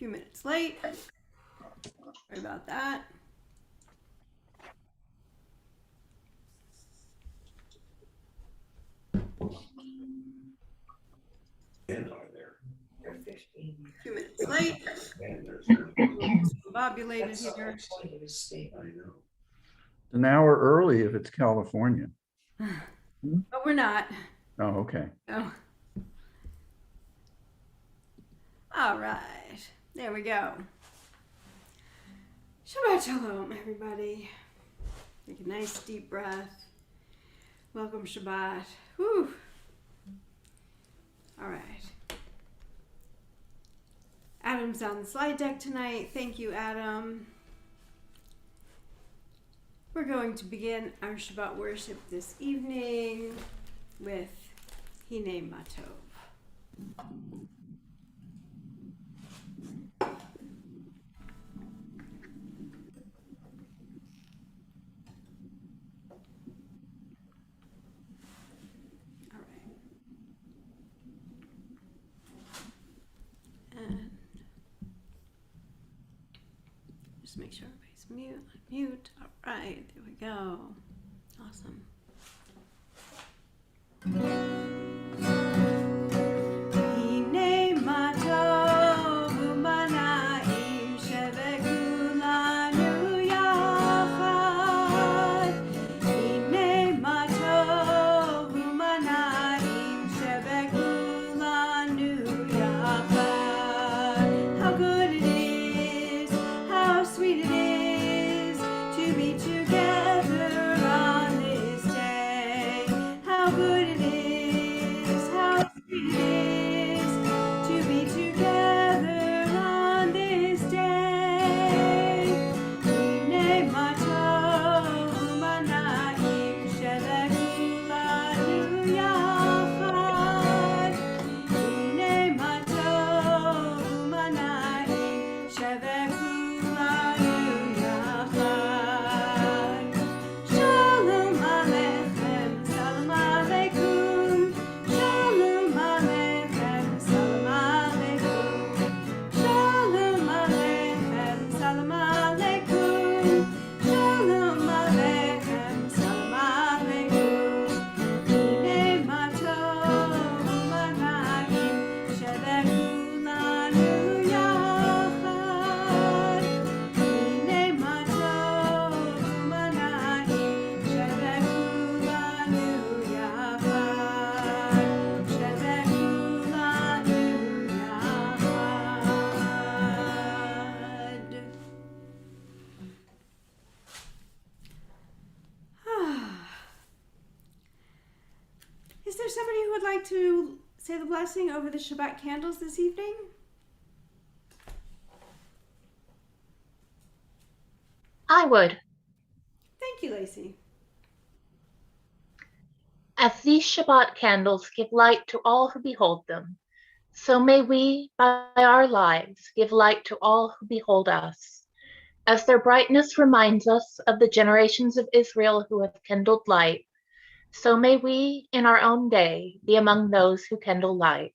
few minutes late. Sorry about that. Few minutes late. Discombobulated here. An hour early if it's California. But we're not. Oh, okay. No. All right. There we go. Shabbat Shalom, everybody. Take a nice deep breath. Welcome, Shabbat. Whew. All right. Adam's on the slide deck tonight. Thank you, Adam. We're going to begin our Shabbat worship this evening with Hine Matov. All right. And just make sure everybody's mute. All right, there we go. Awesome. Hine matov u'manaim shebekulanu yachad. Hine matov u'manaim shebekulanu yachad. How good it is, how sweet it is to be together on this day. How good it is, how sweet it is to be together on this day. Hine matov u'manaim shebekulanu yachad. Hine matov u'manaim shebekulanu yachad. Shalom aleichem, salam aleikum. Shalom aleichem, salam aleikum. Shalom aleichem, salam aleikum. Shalom aleichem, salam aleikum. Hine matov u'manaim shebekulanu yachad. Hine matov u'manaim shebekulanu yachad. Shebekulanu yachad. Is there somebody who would like to say the blessing over the Shabbat candles this evening? I would. Thank you, Lacey. As these Shabbat candles give light to all who behold them, so may we, by our lives, give light to all who behold us. As their brightness reminds us of the generations of Israel who have kindled light, so may we, in our own day, be among those who kindle light.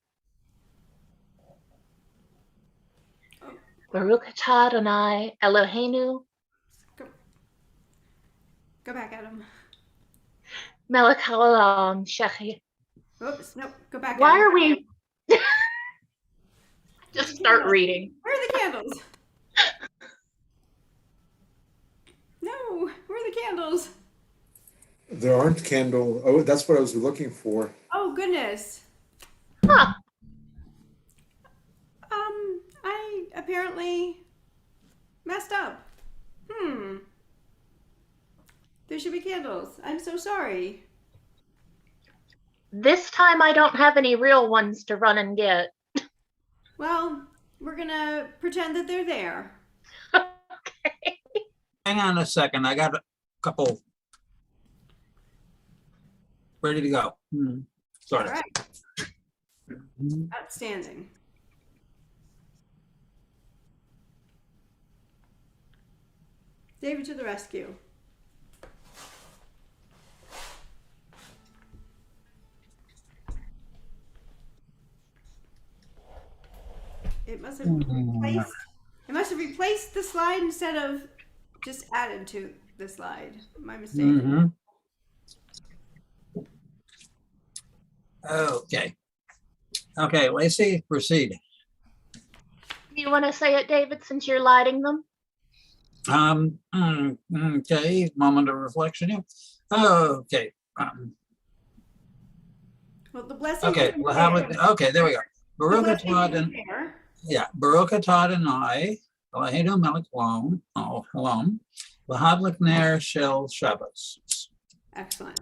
Baruch atah Adonai Eloheinu Go back, Adam. melech haolam shechi. Oops, nope, go back. Why Adam. are we? Just start reading. Where are the candles? No, where are the candles? There aren't candle. Oh, that's what I was looking for. Oh, goodness. Huh. I apparently messed up. There should be candles. I'm so sorry. This time I don't have any real ones to run and get. Well, we're gonna pretend that they're there. Okay. Hang on a second. I got a couple ready to go. All Sorry. right. Outstanding. David to the rescue. It must have typed replaced the slide instead of just added to the slide. My mistake. Mm-hmm. Okay. Okay, Lacey, proceed. Do you want to say it, David, since you're lighting them? Okay, moment of reflection here. Okay. Well, the blessing. Okay, isn't we'll have it. there. Okay, there we go. The Baruch blessing atah isn't Adonai. there. Yeah, Baruch atah Adonai, Eloheinu melech haolam, v'hadlik ner shel Shabbos. Excellent.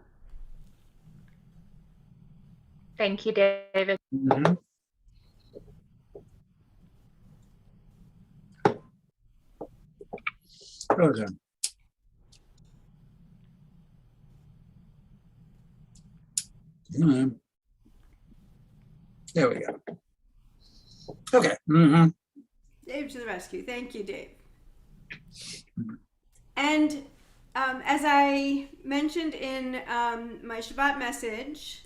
Thank you, David. Mhm. Okay. There we go. Okay. Mm-hmm. Dave to the rescue. Thank you, Dave. And as I mentioned in my Shabbat message,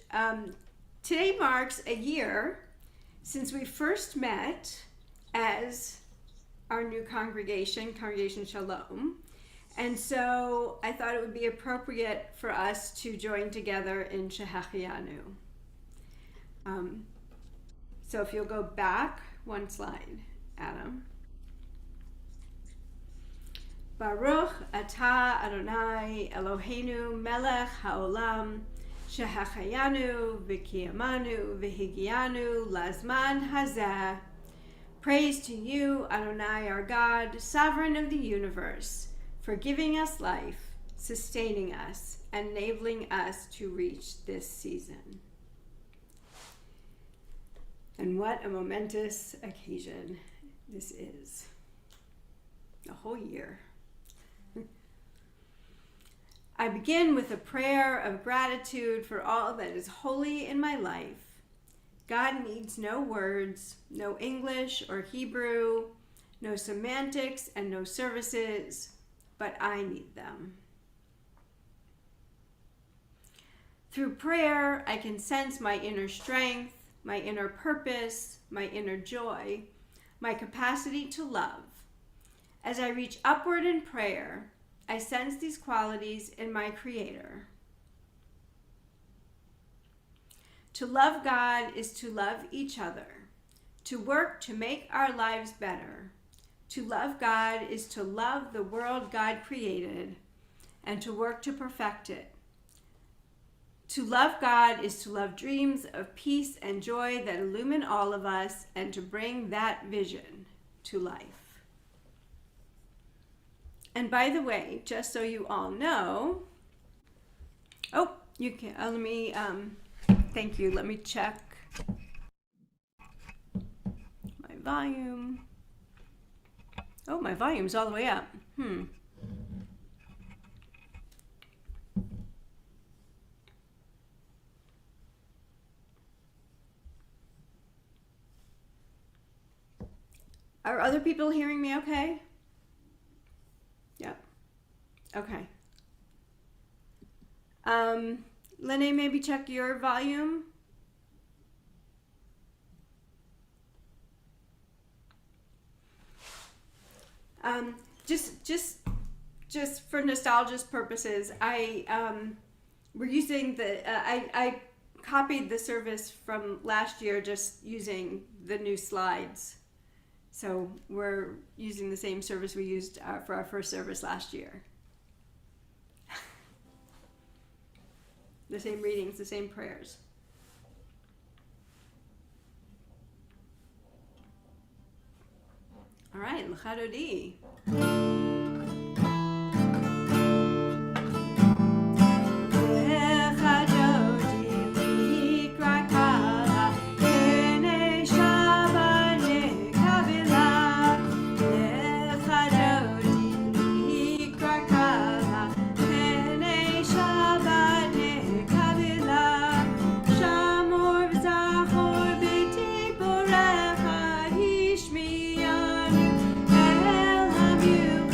today marks a year since we first met as our new congregation, Congregation Shalom. And so I thought it would be appropriate for us to join together in Shehachianu. So if you'll go back one slide, Adam. Baruch atah Adonai Eloheinu melech haolam shehachayanu v'kiyamanu v'higianu lazman hazeh. Praise to you, Adonai, our God, sovereign of the universe, for giving us life, sustaining us, and enabling us to reach this season. And what a momentous occasion this is. A whole year. I begin with a prayer of gratitude for all that is holy in my life. God needs no words, no English or Hebrew, no semantics and no services, but I need them. Through prayer, I can sense my inner strength, my inner purpose, my inner joy, my capacity to love. As I reach upward in prayer, I sense these qualities in my Creator. To love God is to love each other, to work to make our lives better. To love God is to love the world God created and to work to perfect it. To love God is to love dreams of peace and joy that illumine all of us and to bring that vision to life. And by the way, just so you all know, you can, let me, thank you, let me check my volume. Oh, my volume's all the way up. Are other people hearing me okay? Yep. Okay. Lene, maybe check your volume. Just for nostalgia's purposes, we're using I copied the service from last year just using the new slides. So we're using the same service we used for our first service last year. The same readings, the same prayers. All right, l'chadodi. You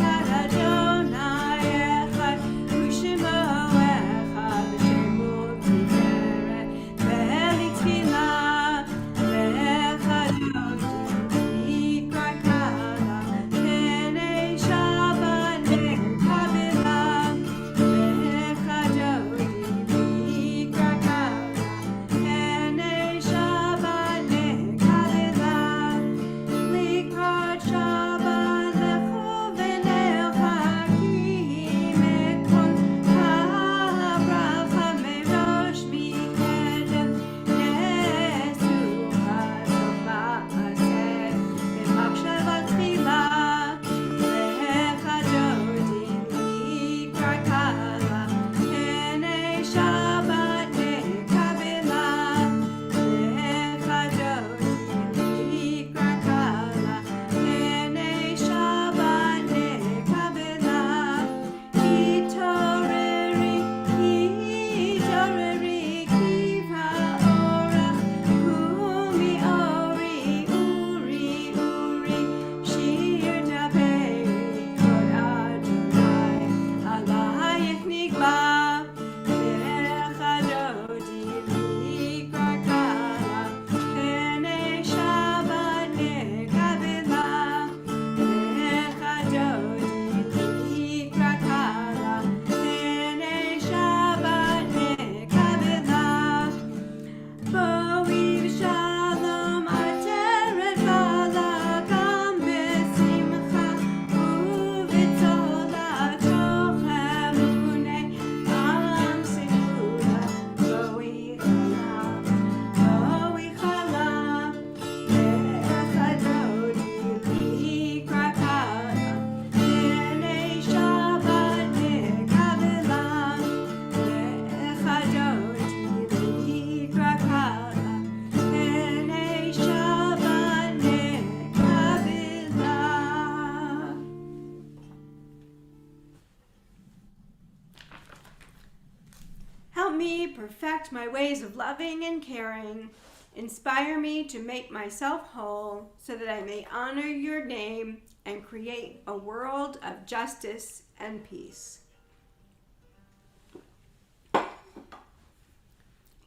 perfect my ways of loving and caring. Inspire me to make myself whole so that I may honor your name and create a world of justice and peace.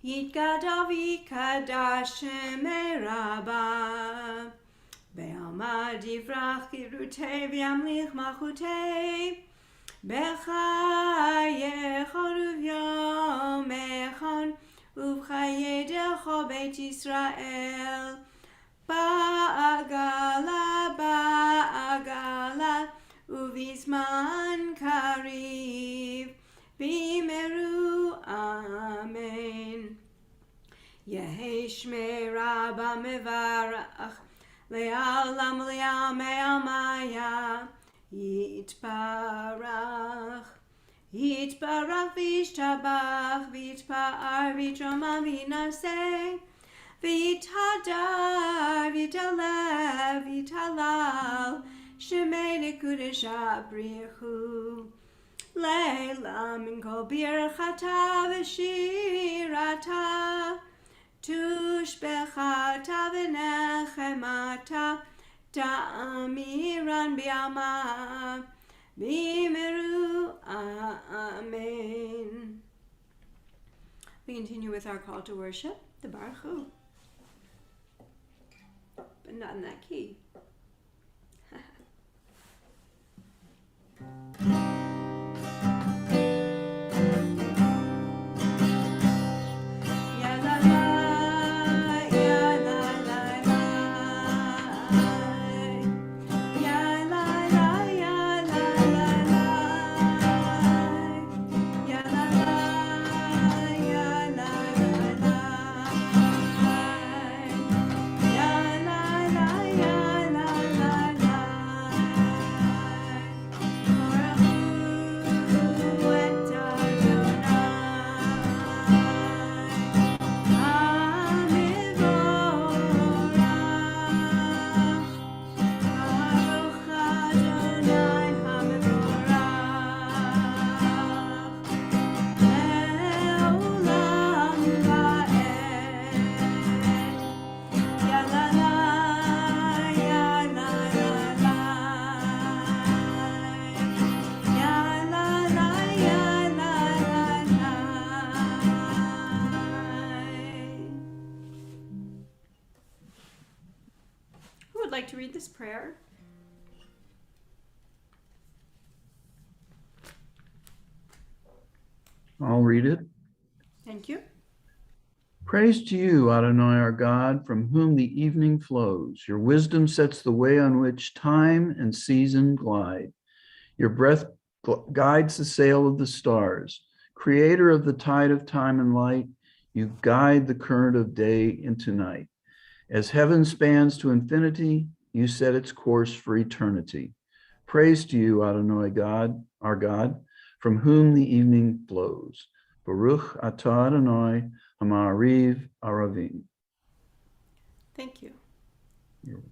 Yitgadav yikadash shemei Rabba Be'alma divrach kirutei v'yamlich malchutei B'chayechon uvyomechon Uvchayedecho Beit Yisrael Ba'agala Uvizman Kariv Bimeru Amen Yehi Shmei Rabba Mevarach Le'alam Le'amei Amaya Yitbarach Yitbarach v'yishtabach v'yitpa'ar v'yitromam v'yinaseh v'yitadar v'yitalev v'yitalal shemei nekudesha brichu leila min kol birchata v'shirata tushbechata v'nechemata ta'amiran bi'ama Bimeru Amen. We continue with our call to worship, the Baruch Hu, but not in that key. Like to read this prayer? I'll read it. Thank you. Praise to you, Adonai, our God, from whom the evening flows. Your wisdom sets the way on which time and season glide. Your breath guides the sail of the stars. Creator of the tide of time and light, you guide the current of day into night. As heaven spans to infinity, you set its course for eternity. Praise to you, Adonai God, our God, from whom the evening flows. Baruch atah Adonai Hama'ariv Aravim. Thank you. You're welcome.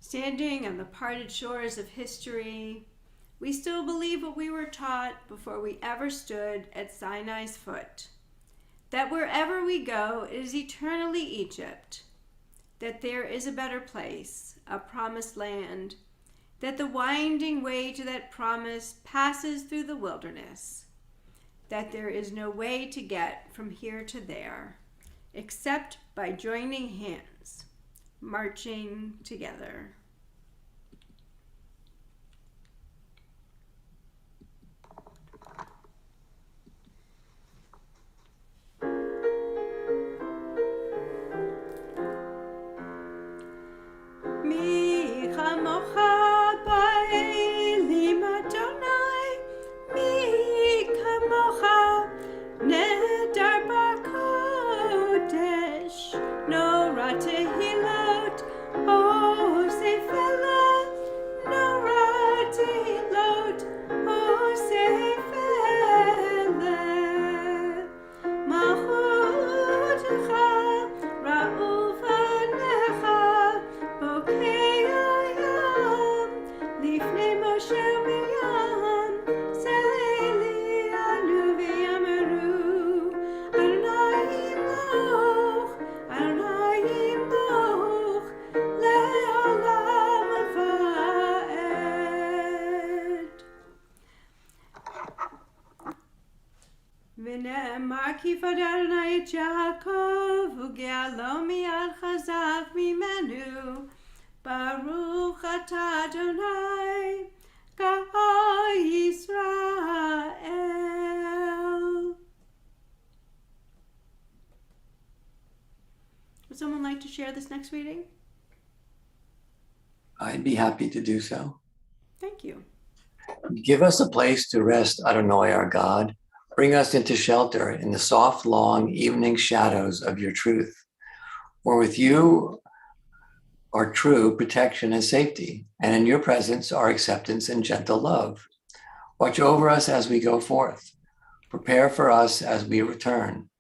Standing on the parted shores of history, we still believe what we were taught before we ever stood at Sinai's foot, that wherever we go, it is eternally Egypt, that there is a better place, a promised land, that the winding way to that promise passes through the wilderness, that there is no way to get from here to there, except by joining hands, marching together. Mi chamocha ba'elim Adonai, mi kamocha nedar b'kodesh, nora tehilot, o sefela, nora tehilot, o sefela, malchutecha ra'u fanecha, bokei hayam, lifnei Moshe Miriam, se'eli anu v'yameru, Adonai yimloch, Adonai yimloch, le'olam va'ed. ונאמר כי פדה אדוני את יעקב וגאלו מיד חזק ממנו. ברוך אתה אדוני גאל ישראל. Would someone like to share this next reading? I'd be happy to do so. Thank you. Give us a place to rest, Adonai our God. Bring us into shelter in the soft, long evening shadows of your truth. For with you are true protection and safety, and in your presence are acceptance and gentle love. Watch over us as we go forth. Prepare for us as we return.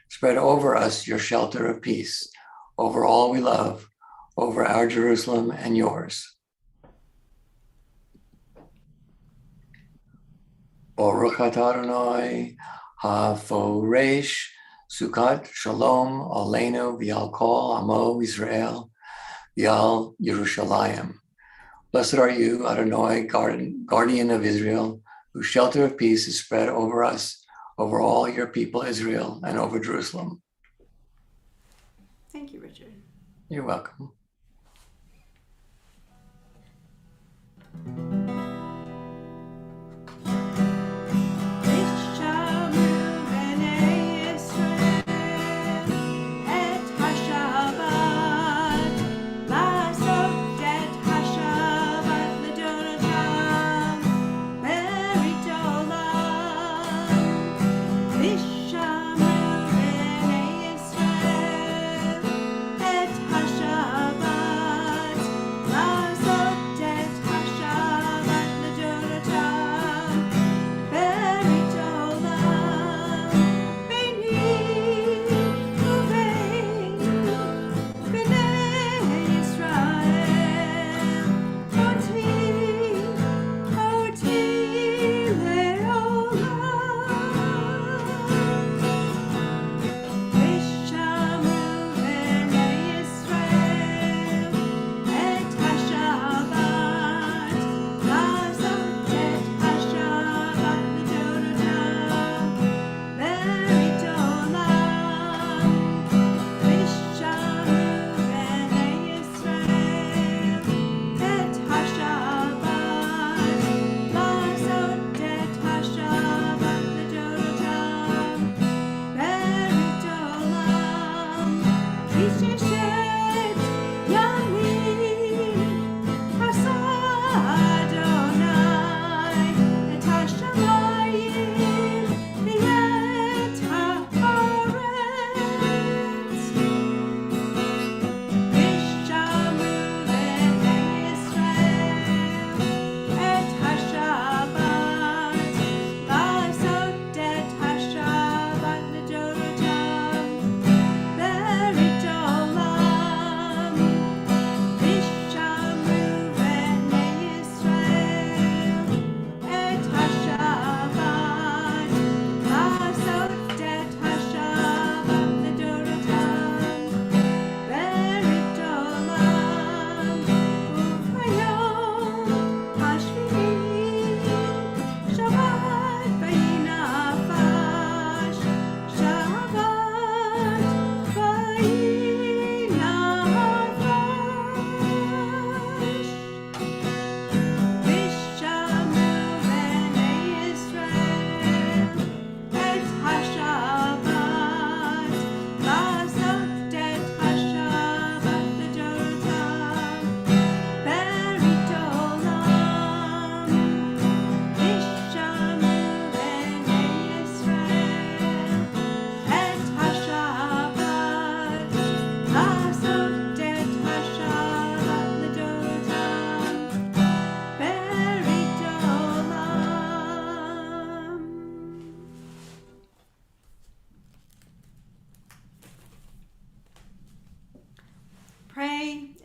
Spread over us your shelter of peace, over all we love, over our Jerusalem and yours. Baruch atah Adonai haforesh sukat shalom aleinu v'al kol amo Israel v'al Yerushalayim. Blessed are you, Adonai, guardian of Israel, whose shelter of peace is spread over us, over all your people Israel, and over Jerusalem. Thank you, Richard. You're welcome. Hashabat,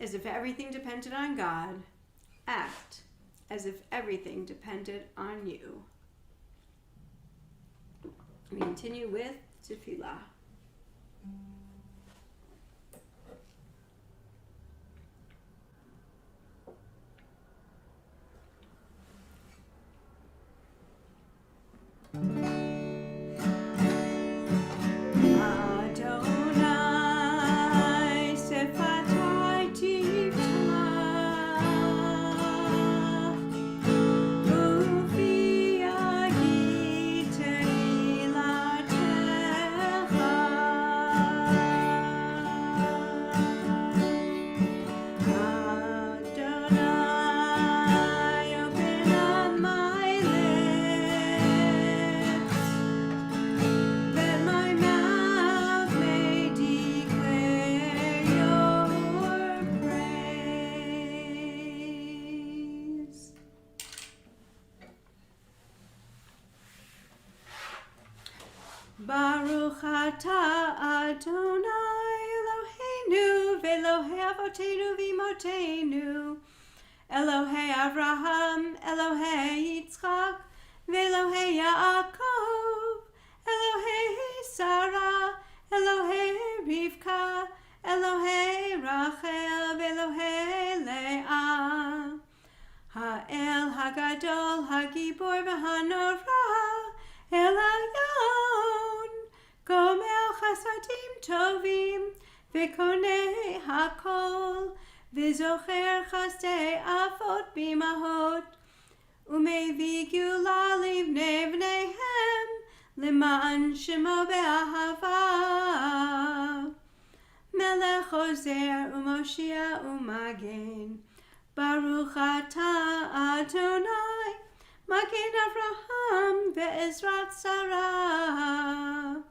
as if everything depended on God. Act as if everything depended on you. We continue with Tefillah. Adonai sefatai tivtach, ufi agit teilatecha. Adonai, open up my lips, that my mouth may declare your praise. Baruch atah Adonai Eloheinu v'Elohei Avotenu v'Imotenu, Elohei Avraham, Elohei Yitzchak, v'Elohei Yaakov, Elohei Sarah, Elohei Rivka, Elohei Rachel, v'Elohei Leah. Ha'el Hagadol, Hagibor v'Hanora, El Elyon, Gomel Chasadim Tovim, v'Konei Hakol, v'Zocher Chasdei Avot B'Imahot, Umevi Gula Livnei Bneihem, L'ma'an Shemo Be'ahava. Melech Ozer Umoshia Umagen, Baruch atah Adonai, Magen Avraham ve'Ezrat Sarah.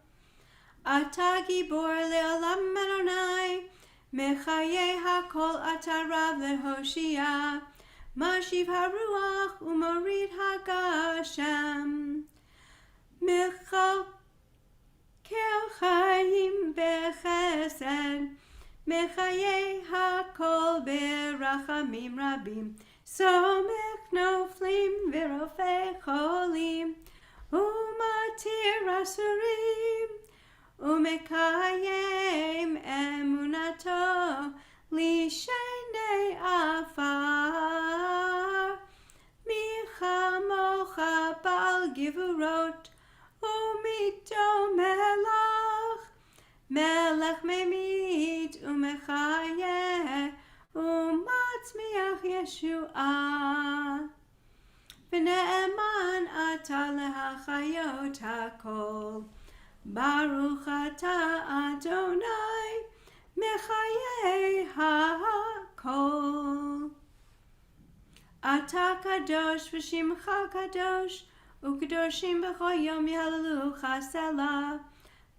Atah Gibor le'olam Adonai, Mechaye hakol atah Rav lehoshia, Mashiv haruach umorid hagashem. Mechakel chayim bechesed, Mechaye hakol berachamim rabim, Somech noflim v'rofei cholim, Umatir asurim, Umekayem emunato lishenei afar. Michamocha bal givurot, Umito melach, Melech memit umechayeh, Umatzmiach Yeshua. V'ne'eman atah lehachayot hakol, Baruch atah Adonai, Mechayeh hakol. Atah kadosh v'shimcha kadosh, U'kadoshim b'chol yom yehalelucha selah.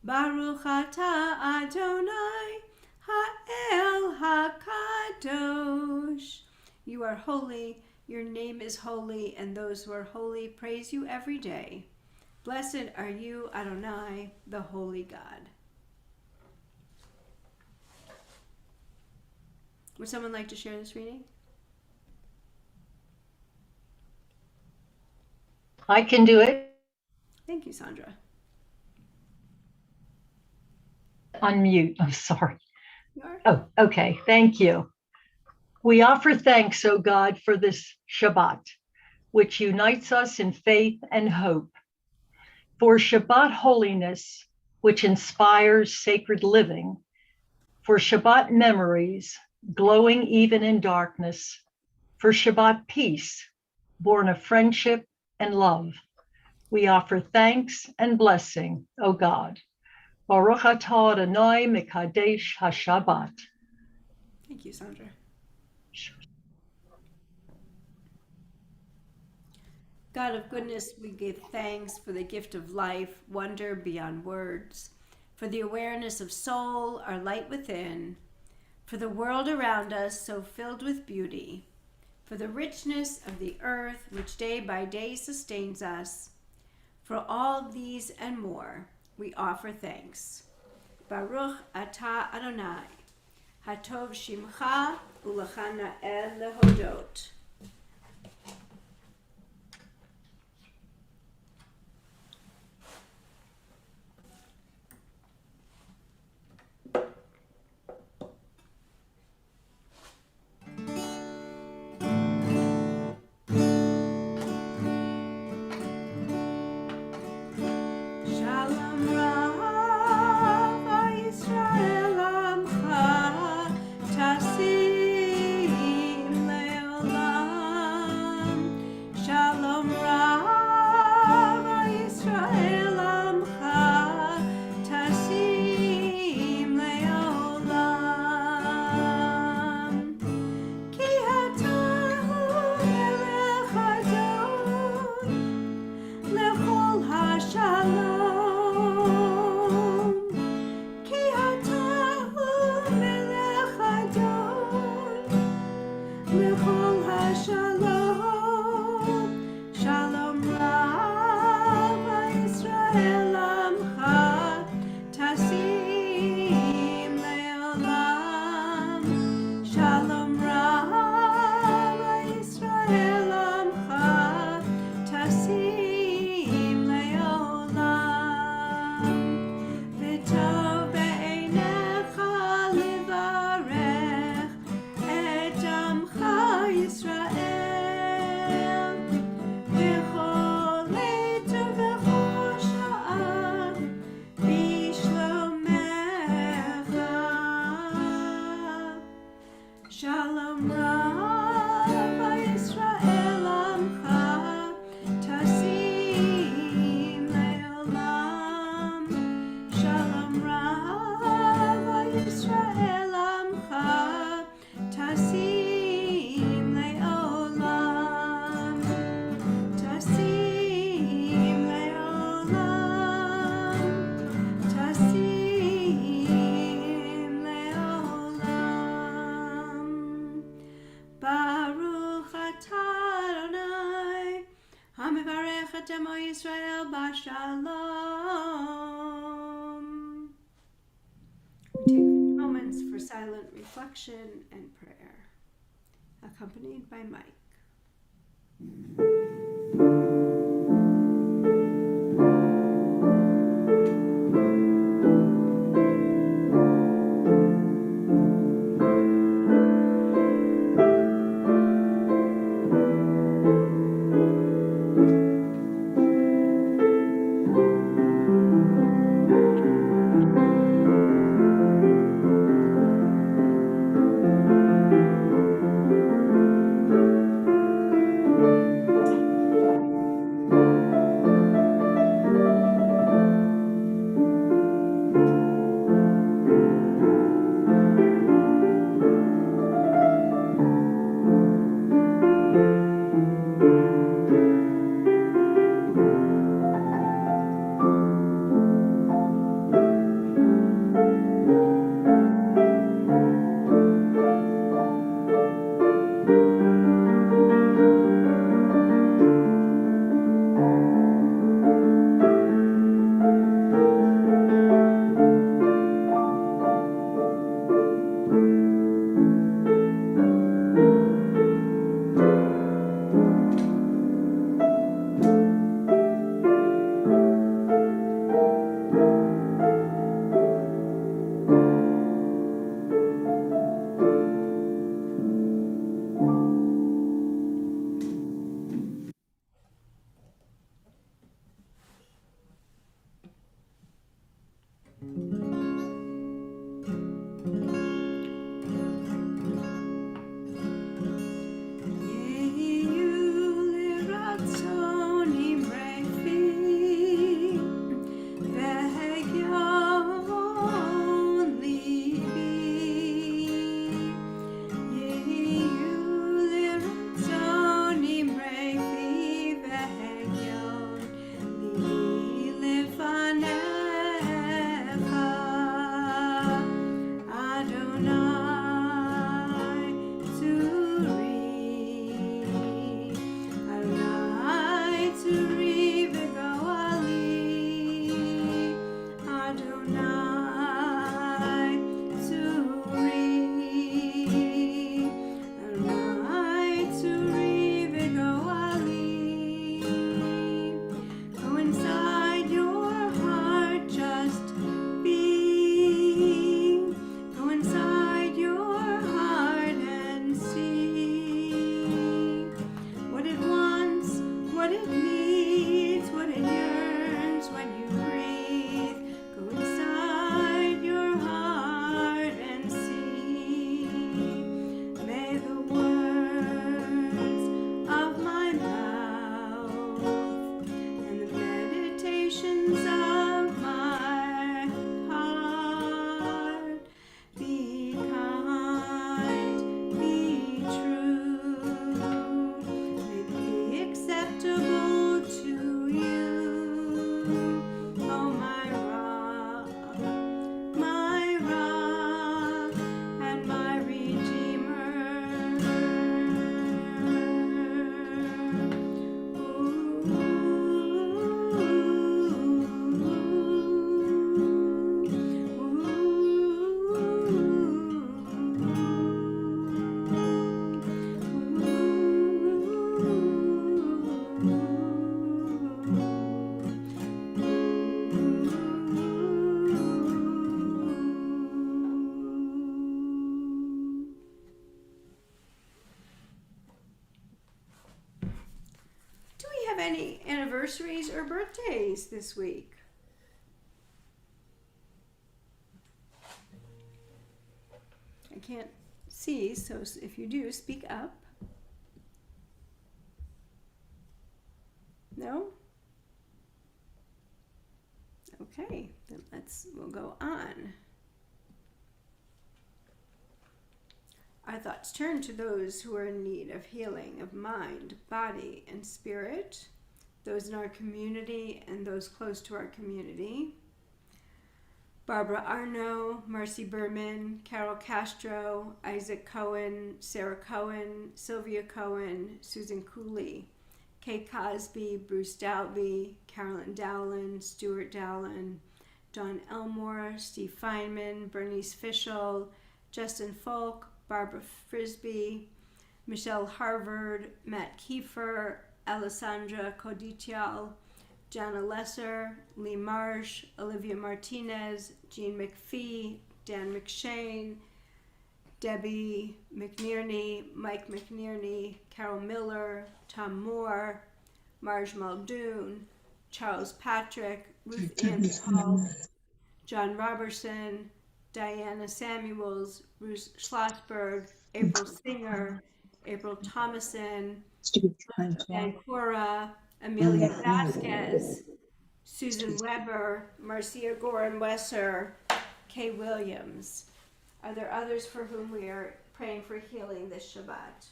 Baruch atah Adonai, Ha'el HaKadosh. You are holy, your name is holy, and those who are holy praise you every day. Blessed are you, Adonai, the holy God. Would someone like to share this reading? I can do it. Thank you, Sandra. Unmute. I'm sorry. You are? Oh, okay. Thank you. We offer thanks, O God, for this Shabbat, which unites us in faith and hope. For Shabbat holiness, which inspires sacred living. For Shabbat memories, glowing even in darkness. For Shabbat peace, born of friendship and love. We offer thanks and blessing, O God. Baruch atah Adonai mekadesh haShabbat. Thank you, Sandra. God of goodness, we give thanks for the gift of life, wonder beyond words, for the awareness of soul, our light within, for the world around us so filled with beauty, for the richness of the earth which day by day sustains us. For all these and more, we offer thanks. Baruch atah Adonai, Hatov Shimcha ולך נאה להודות. Shalom Rav Yisrael Amcha Tasim Leolam. Shalom Rav Yisrael Amcha Tasim Leolam. Ki ata hu melech Adon lechol hashalom. Ki ata hu melech Adon lechol hashalom. Shalom Rav Yisrael Amcha Tasim Leolam. Shalom Rav Yisrael Amcha Tasim Leolam. V'tov be'einecha livarech et amcha Yisrael. V'chol עת ובכל שעה בשלומך. Shalom Rav Yisrael Amcha Tasim Leolam. Shalom Rav Yisrael Amcha Tasim Leolam. Tasim Leolam. Tasim Leolam. Baruch atah Adonai, hamivarech et emo Yisrael b'shalom. We take a few moments for silent reflection and prayer, accompanied by Mike. what it yearns when you breathe. Go inside your heart and see. May the words of my mouth and the meditations of my heart be kind, be true, may they be acceptable to you. Oh, my rock and my redeemer. Do we have any anniversaries or birthdays this week? I can't see, so if you do, speak up. No? Okay, then we'll go on. Our thoughts turn to those who are in need of healing of mind, body, and spirit, those in our community and those close to our community. Barbara Arno, Marcy Berman, Carol Castro, Isaac Cohen, Sarah Cohen, Sylvia Cohen, Susan Cooley, Kay Cosby, Bruce Dalby, Carolyn Dowland, Stuart Dowland, Don Elmore, Steve Feynman, Bernice Fischel, Justin Folk, Barbara Frisbee, Michelle Harvard, Matt Kiefer, Alessandra Codicial, Jana Lesser, Lee Marsh, Olivia Martinez, Jean McPhee, Dan McShane, Debbie McNearney, Mike McNearney, Carol Miller, Tom Moore, Marge Muldoon, Charles Patrick, Ruth Ann Paul, John Robertson, Diana Samuels, Bruce Schlossberg, April Singer, April Thomason, Dan Cora, Amelia Vasquez, Susan Weber, Marcia Gorin-Wesser, Kay Williams. Are there others for whom we are praying for healing this Shabbat?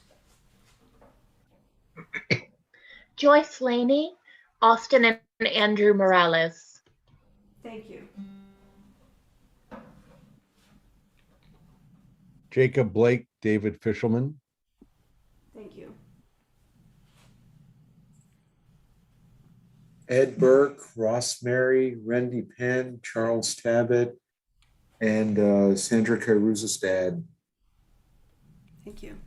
Joyce Laney, Austin and Andrew Morales. Thank you. Jacob Blake, David Fishelman, Thank you. Ed Burke, Ross Mary, Randy Penn, Charles Tabbitt, and Sandra Caruzastad. Thank you.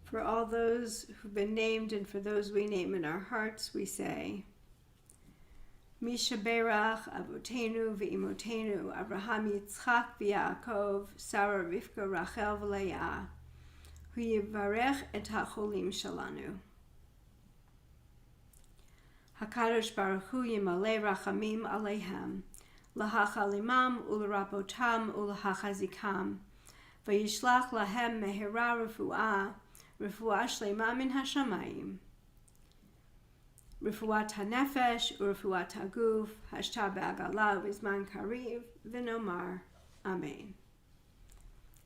For all those who've been named and for those we name in our hearts, we say, Misha Berach, Avotenu v'Imotenu, Abraham, Yitzchak v'Yaakov, Sarah, Rivka, Rachel v'Leah, hu yivarech et hacholim shalanu. HaKadosh Baruch Hu yimalei rachamim aleihem, lahachalimam ularapotam ulahachazikam, v'yishlach lahem mehera refuah, refuah shlema min hashamayim. Refuat hanefesh, urefuat haguf, hashta be'agala, v'zman kariv, v'nomar. Amen.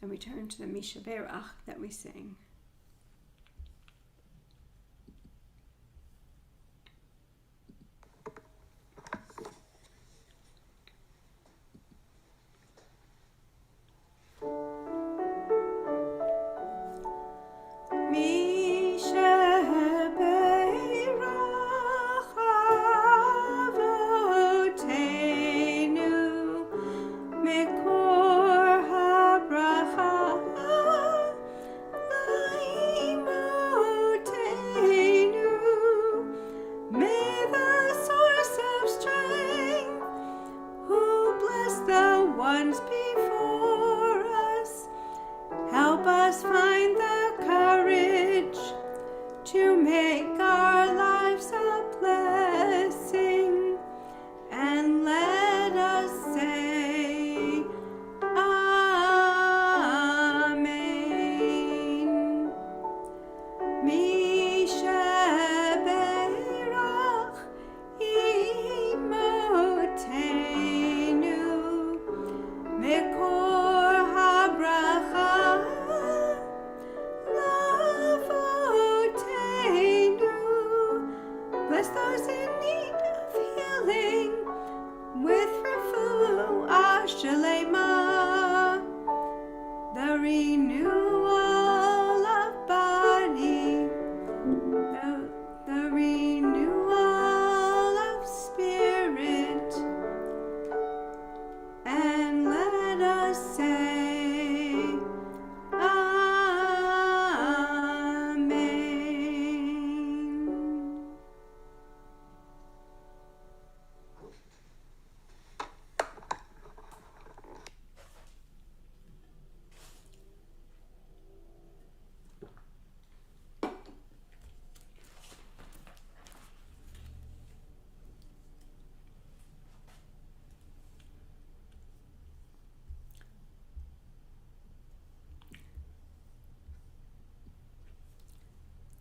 And we turn to the Misha Berach that we sing. Misha Berach Avotenu ones before us. Help us find the courage to make our lives a blessing, and let us say Amen. Mi sheberach imotenu mekor habracha lavotenu. Bless those in need of healing with refuah shalema, the renewal of body, the renewal of spirit, and let us say Amen.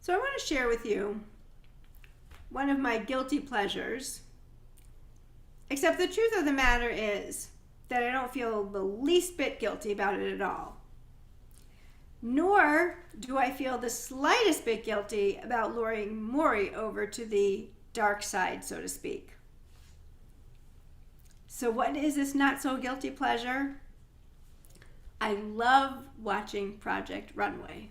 So I want to share with you one of my guilty pleasures, except the truth of the matter is that I don't feel the least bit guilty about it at all. Nor do I feel the slightest bit guilty about luring Maury over to the dark side, so to speak. So what is this not so guilty pleasure? I love watching Project Runway.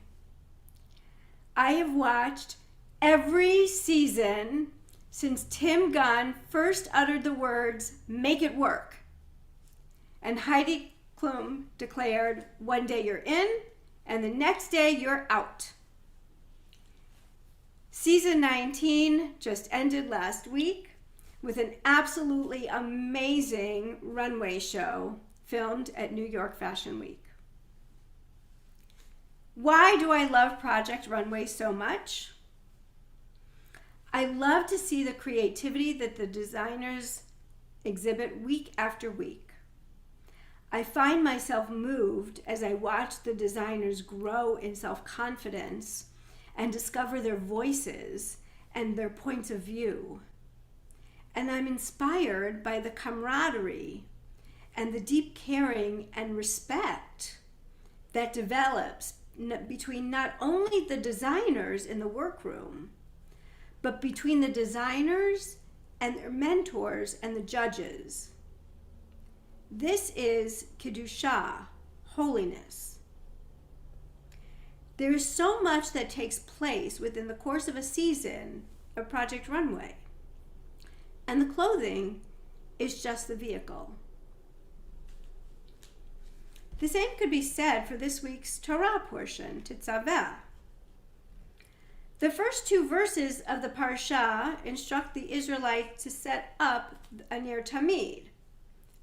I have watched every season since Tim Gunn first uttered the words, "Make it work." And Heidi Klum declared, "One day you're in, and the next day you're out." Season 19 just ended last week with an absolutely amazing runway show filmed at New York Fashion Week. Why do I love Project Runway so much? I love to see the creativity that the designers exhibit week after week. I find myself moved as I watch the designers grow in self-confidence and discover their voices and their points of view. And I'm inspired by the camaraderie and the deep caring and respect that develops between not only the designers in the workroom, but between the designers and their mentors and the judges. This is Kedusha, holiness. There is so much that takes place within the course of a season of Project Runway, and the clothing is just the vehicle. The same could be said for this week's Torah portion, Tetzaveh. The first two verses of the Parsha instruct the Israelites to set up a ner tamid,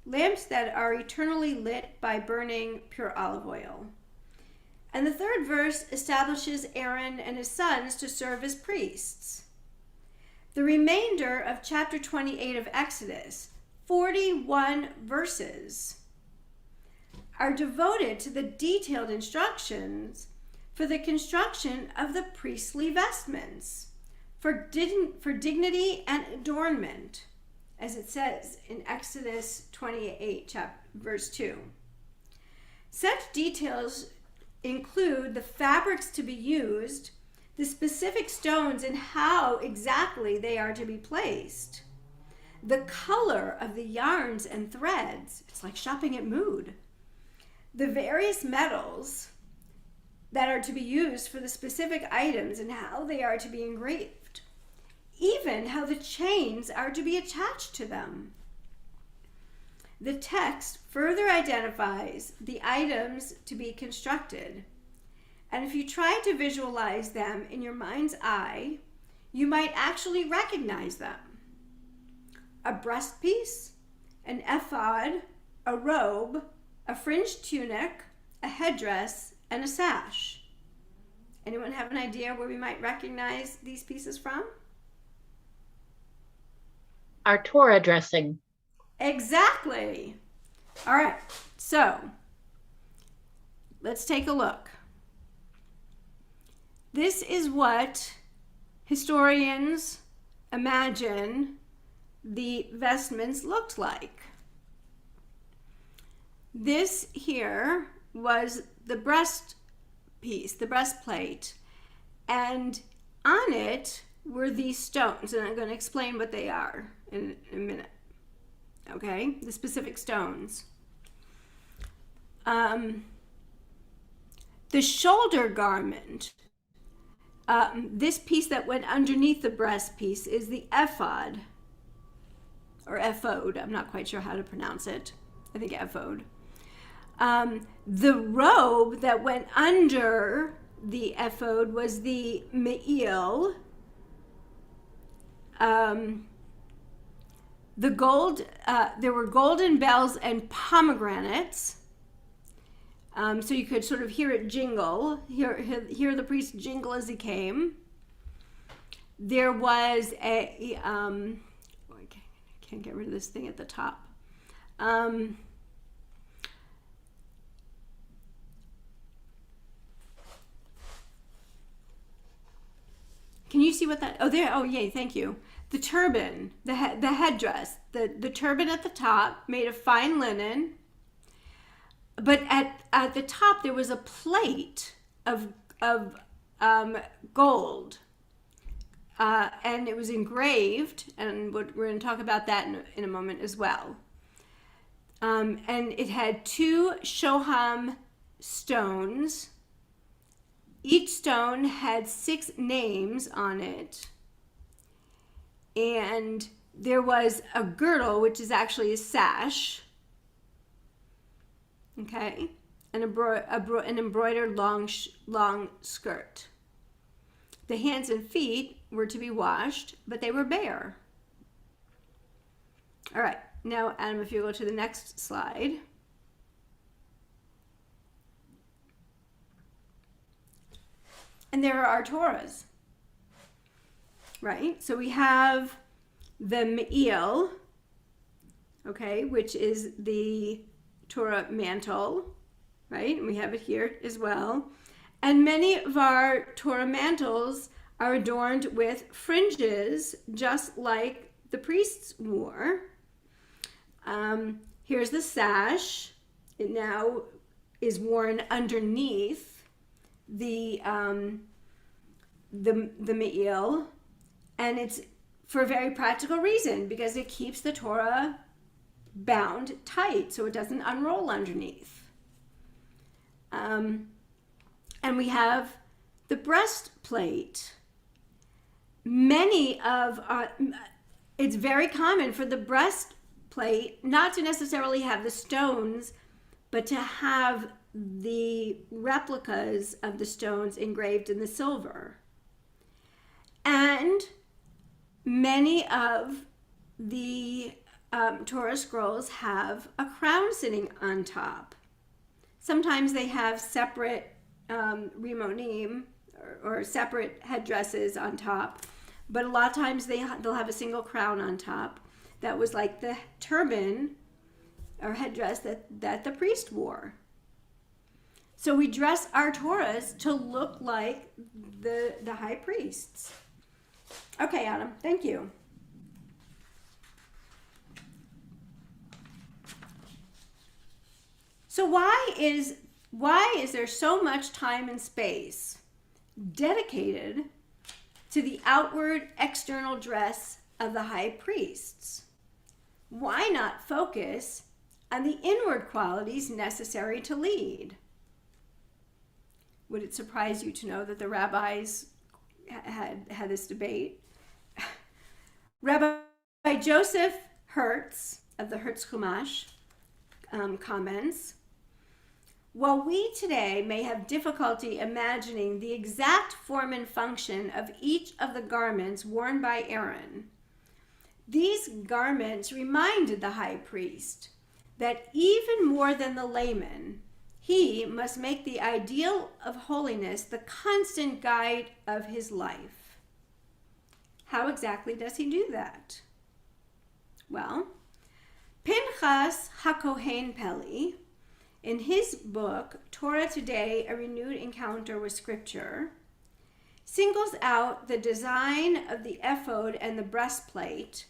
lamps that are eternally lit by burning pure olive oil. And the third verse establishes Aaron and his sons to serve as priests. The remainder of chapter 28 of Exodus, 41 verses, are devoted to the detailed instructions for the construction of the priestly vestments for dignity and adornment, as it says in Exodus 28, verse 2. Such details include the fabrics to be used, the specific stones and how exactly they are to be placed, the color of the yarns and threads. It's like shopping at Mood. The various metals that are to be used for the specific items and how they are to be engraved, even how the chains are to be attached to them. The text further identifies the items to be constructed, and if you try to visualize them in your mind's eye, you might actually recognize them. A breastpiece, an ephod, a robe, a fringed tunic, a headdress, and a sash. Anyone have an idea where we might recognize these pieces from? Our Torah dressing. Exactly. All right, so let's take a look. This is what historians imagine the vestments looked like. This here was the breast piece, the breastplate, and on it were these stones, and I'm going to explain what they are in a minute. Okay, the specific stones. The shoulder garment, this piece that went underneath the breast piece, is the ephod, or ephod. I'm not quite sure how to pronounce it. I think ephod. The robe that went under the ephod was the me'il. The gold, there were golden bells and pomegranates. So you could sort of hear it jingle, hear the priest jingle as he came. There was I can't get rid of this thing at the top. Can you see what that, oh yay, thank you. The turban, the headdress, the turban at the top made of fine linen, but at the top there was a plate of gold, and it was engraved, and we're going to talk about that in a moment as well. And it had 2 shoham stones. Each stone had 6 names on it. And there was a girdle, which is actually a sash. Okay? And an embroidered long skirt. The hands and feet were to be washed, but they were bare. All right. Now, Adam, if you go to the next slide. And there are our Torahs, right? So we have the me'il, okay, which is the Torah mantle, right? And we have it here as well. And many of our Torah mantles are adorned with fringes, just like the priests wore. Here's the sash. It now is worn underneath the me'il, and it's for a very practical reason, because it keeps the Torah bound tight so it doesn't unroll underneath. And we have the breastplate. It's very common for the breastplate not to necessarily have the stones, but to have the replicas of the stones engraved in the silver. And many of the Torah scrolls have a crown sitting on top. Sometimes they have separate rimonim or separate headdresses on top, but a lot of times they'll have a single crown on top. That was like the turban or headdress that the priest wore. So we dress our Torahs to look like the high priests. Okay, Adam, thank you. So why is there so much time and space dedicated to the outward external dress of the high priests? Why not focus on the inward qualities necessary to lead? Would it surprise you to know that the rabbis had this debate? Rabbi Joseph Hertz of the Hertz Chumash comments, while we today may have difficulty imagining the exact form and function of each of the garments worn by Aaron, these garments reminded the high priest that even more than the layman, he must make the ideal of holiness the constant guide of his life. How exactly does he do that? Well, Pinchas HaKohen Peli, in his book, Torah Today, A Renewed Encounter with Scripture, singles out the design of the ephod and the breastplate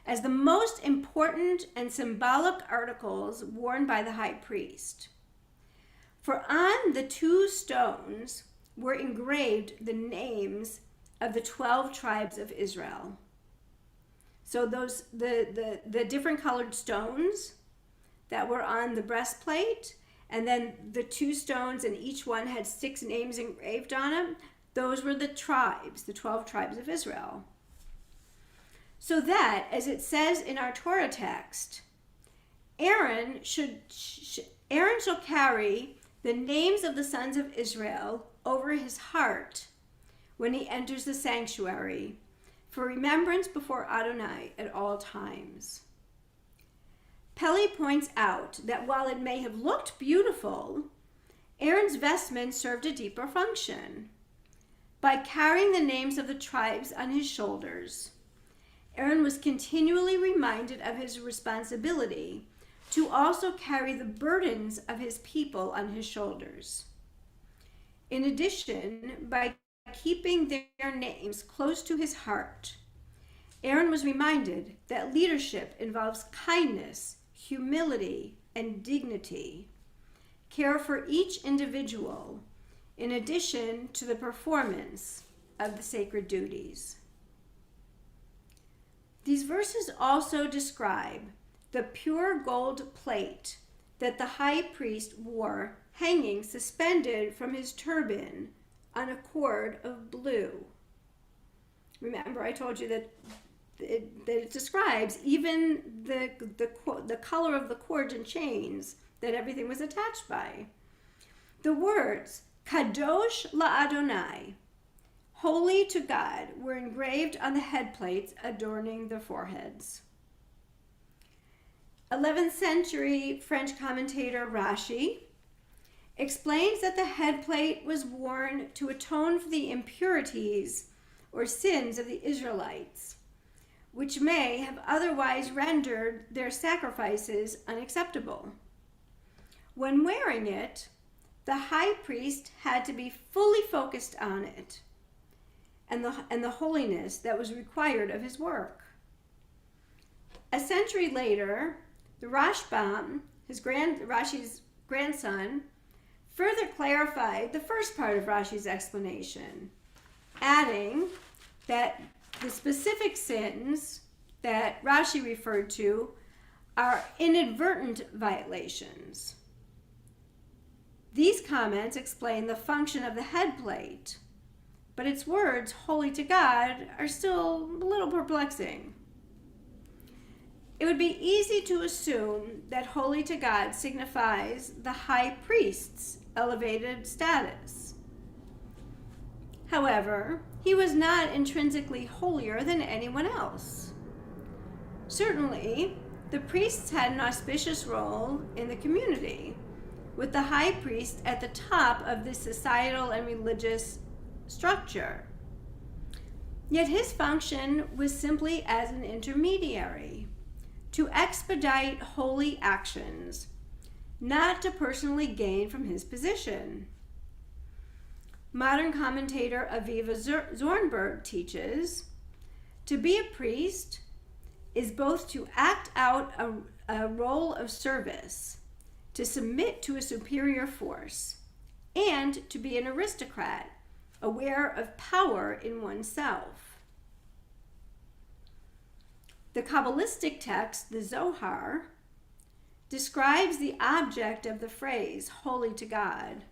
as the most important and symbolic articles worn by the high priest. For on the two stones were engraved the names of the 12 tribes of Israel. So the different colored stones that were on the breastplate, and then the two stones, and each one had 6 names engraved on them, those were the tribes, the 12 tribes of Israel. So that, as it says in our Torah text, Aaron shall carry the names of the sons of Israel over his heart when he enters the sanctuary, for remembrance before Adonai at all times. Peli points out that while it may have looked beautiful, Aaron's vestments served a deeper function. By carrying the names of the tribes on his shoulders, Aaron was continually reminded of his responsibility to also carry the burdens of his people on his shoulders. In addition, by keeping their names close to his heart, Aaron was reminded that leadership involves kindness, humility, and dignity, care for each individual, in addition to the performance of the sacred duties. These verses also describe the pure gold plate that the high priest wore hanging suspended from his turban on a cord of blue. Remember, I told you that it describes even the color of the cords and chains that everything was attached by. The words Kadosh LaAdonai, holy to God, were engraved on the head plates adorning the foreheads. 11th century French commentator Rashi explains that the head plate was worn to atone for the impurities or sins of the Israelites, which may have otherwise rendered their sacrifices unacceptable. When wearing it, the high priest had to be fully focused on it and the holiness that was required of his work. A century later, the Rashbam, Rashi's grandson, further clarified the first part of Rashi's explanation, adding that the specific sins that Rashi referred to are inadvertent violations. These comments explain the function of the head plate, but its words, holy to God, are still a little perplexing. It would be easy to assume that holy to God signifies the high priest's elevated status. However, he was not intrinsically holier than anyone else. Certainly, the priests had an auspicious role in the community, with the high priest at the top of the societal and religious structure. Yet his function was simply as an intermediary, to expedite holy actions, not to personally gain from his position. Modern commentator Aviva Zornberg teaches, to be a priest is both to act out a role of service, to submit to a superior force, and to be an aristocrat, aware of power in oneself. The Kabbalistic text, the Zohar, describes the object of the phrase, holy to God,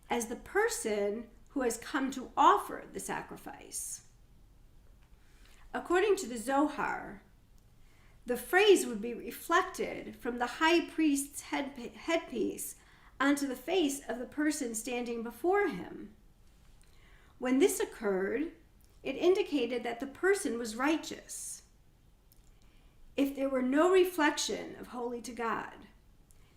as the person who has come to offer the sacrifice. According to the Zohar, the phrase would be reflected from the high priest's headpiece onto the face of the person standing before him. When this occurred, it indicated that the person was righteous. If there were no reflection of holy to God,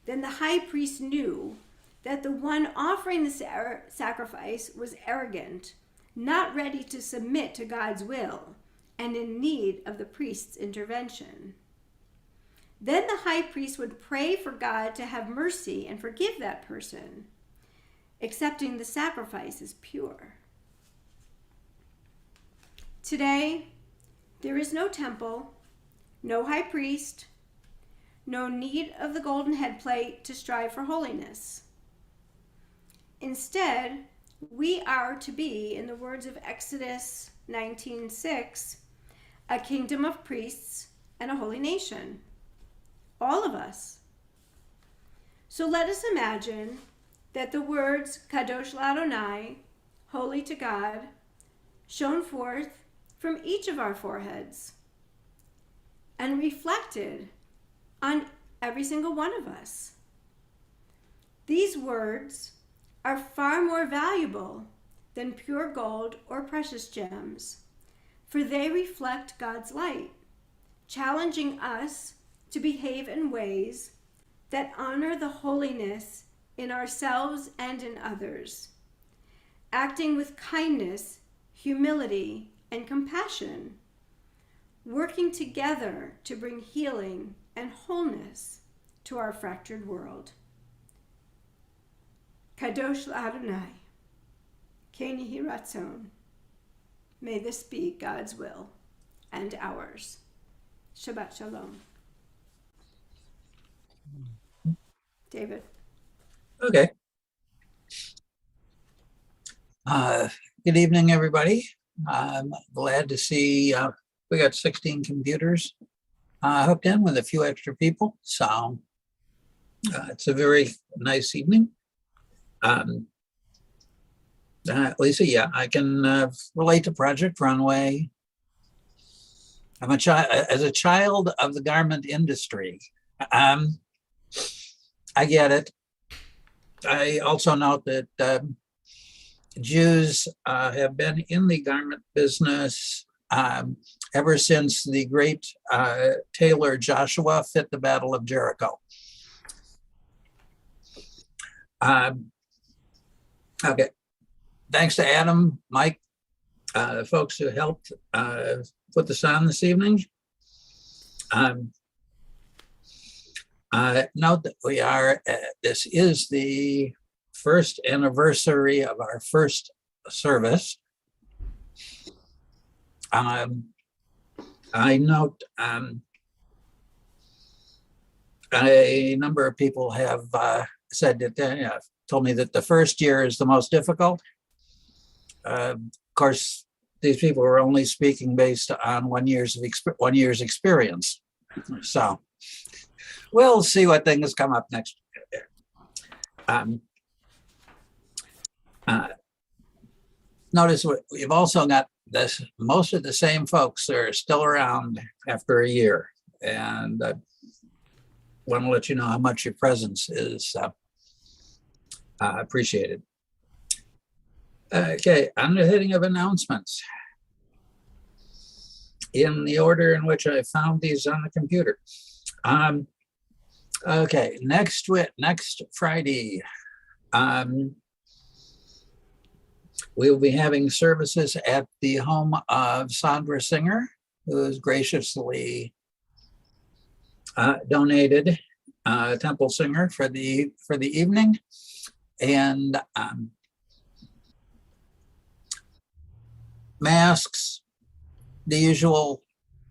Then the high priest knew that the one offering the sacrifice was arrogant, not ready to submit to God's will, and in need of the priest's intervention. Then the high priest would pray for God to have mercy and forgive that person, accepting the sacrifice as pure. Today, there is no temple, no high priest, no need of the golden headplate to strive for holiness. Instead, we are to be, in the words of Exodus 19:6, a kingdom of priests and a holy nation. All of us. So let us imagine that the words Kadosh LaAdonai, holy to God, shone forth from each of our foreheads and reflected on every single one of us. These words are far more valuable than pure gold or precious gems, for they reflect God's light, challenging us to behave in ways that honor the holiness in ourselves and in others, acting with kindness, humility, and compassion, working together to bring healing and wholeness to our fractured world. Kadosh LaAdonai, Ken Yehi Ratzon. May this be God's will and ours. Shabbat Shalom. David. Okay. Good evening, everybody. I'm glad to see we got 16 computers hooked in with a few extra people. So it's a very nice evening. Lisa, yeah, I can relate to Project Runway. I'm as a child of the garment industry. I get it. I also note that Jews have been in the garment business ever since the great tailor Joshua fit the Battle of Jericho. Okay. Thanks to Adam, Mike, folks who helped put this on this evening. Note that we are, this is the first anniversary of our first service. I note a number of people have said that, told me that the first year is the most difficult. Of course, these people are only speaking based on 1 year's experience. So we'll see what things come up next year. Notice we've also got this, most of the same folks are still around after a year. And I want to let you know how much your presence is appreciated. Okay, on the heading of announcements, in the order in which I found these on the computer. Okay, next Friday, we will be having services at the home of Sandra Singer, who has graciously donated Temple Singer for the evening, and masks, the usual.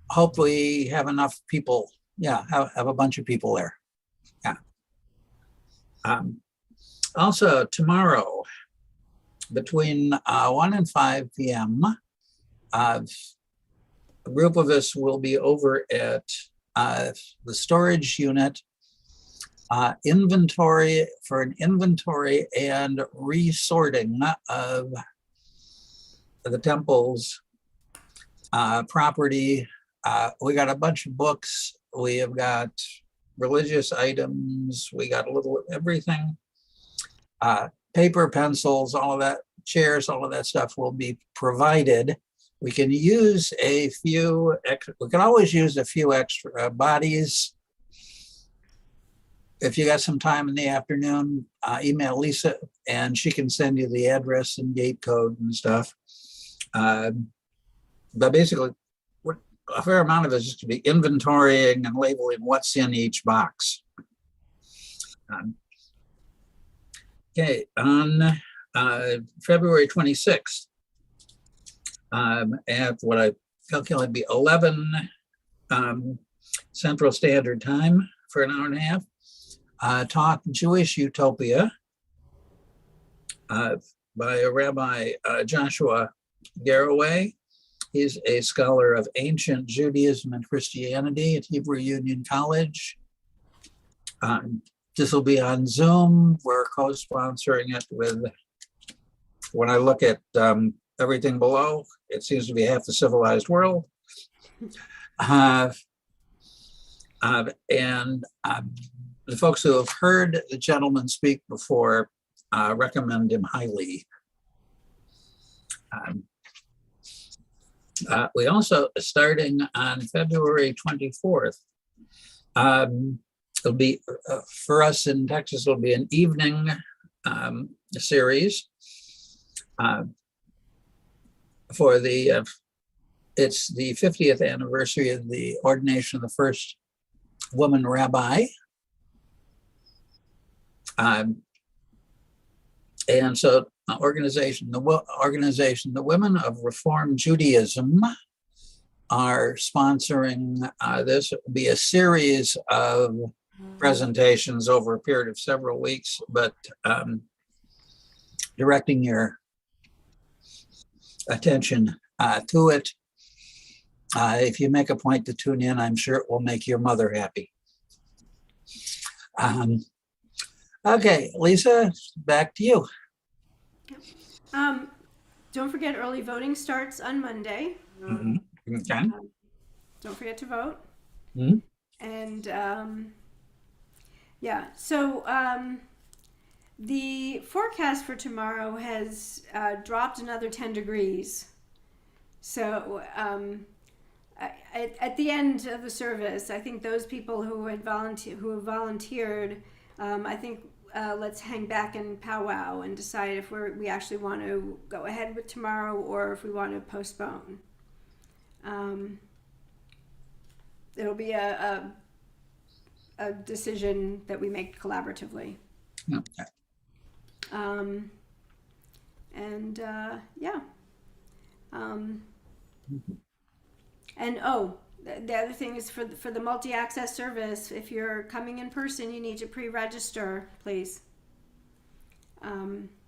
Hopefully have enough people. Yeah, have a bunch of people there. Yeah. Also tomorrow, between 1 and 5 p.m., a group of us will be over at the storage unit, inventory and resorting of the temple's property. We got a bunch of books. We have got religious items. We got a little of everything. Paper, pencils, all of that, chairs, all of that stuff will be provided. We can use a few, we can always use a few extra bodies. if you got some time in the afternoon, email Lisa and she can send you the address and gate code and stuff. But basically, a fair amount of it is just to be inventorying and labeling what's in each box. Okay, on February 26th, at what I calculate be 11 Central Standard Time for an hour and a half, talk Jewish Utopia by Rabbi Joshua Garraway. He's a scholar of ancient Judaism and Christianity at Hebrew Union College. This will be on Zoom. We're co-sponsoring it with, when I look at everything below, it seems to be half the civilized world. And the folks who have heard the gentleman speak before recommend him highly. We also, starting on February 24th, it'll be, for us in Texas, it'll be an evening series for the, it's the 50th anniversary of the ordination of the first woman rabbi. And so the organization, the Women of Reform Judaism are sponsoring this. It will be a series of presentations over a period of several weeks, but directing your attention to it. If you make a point to tune in, I'm sure it will make your mother happy. Okay, Lisa, back to you. Don't forget, early voting starts on Monday. Okay. Don't forget to vote. Mhm. And yeah, so the forecast for tomorrow has dropped another 10 degrees. So at the end of the service, I think those people who have volunteered, I think let's hang back and powwow and decide if we actually want to go ahead with tomorrow or if we want to postpone. It'll be a decision that we make collaboratively. Okay. And yeah. And the other thing is for the multi-access service, if you're coming in person, you need to pre-register, please.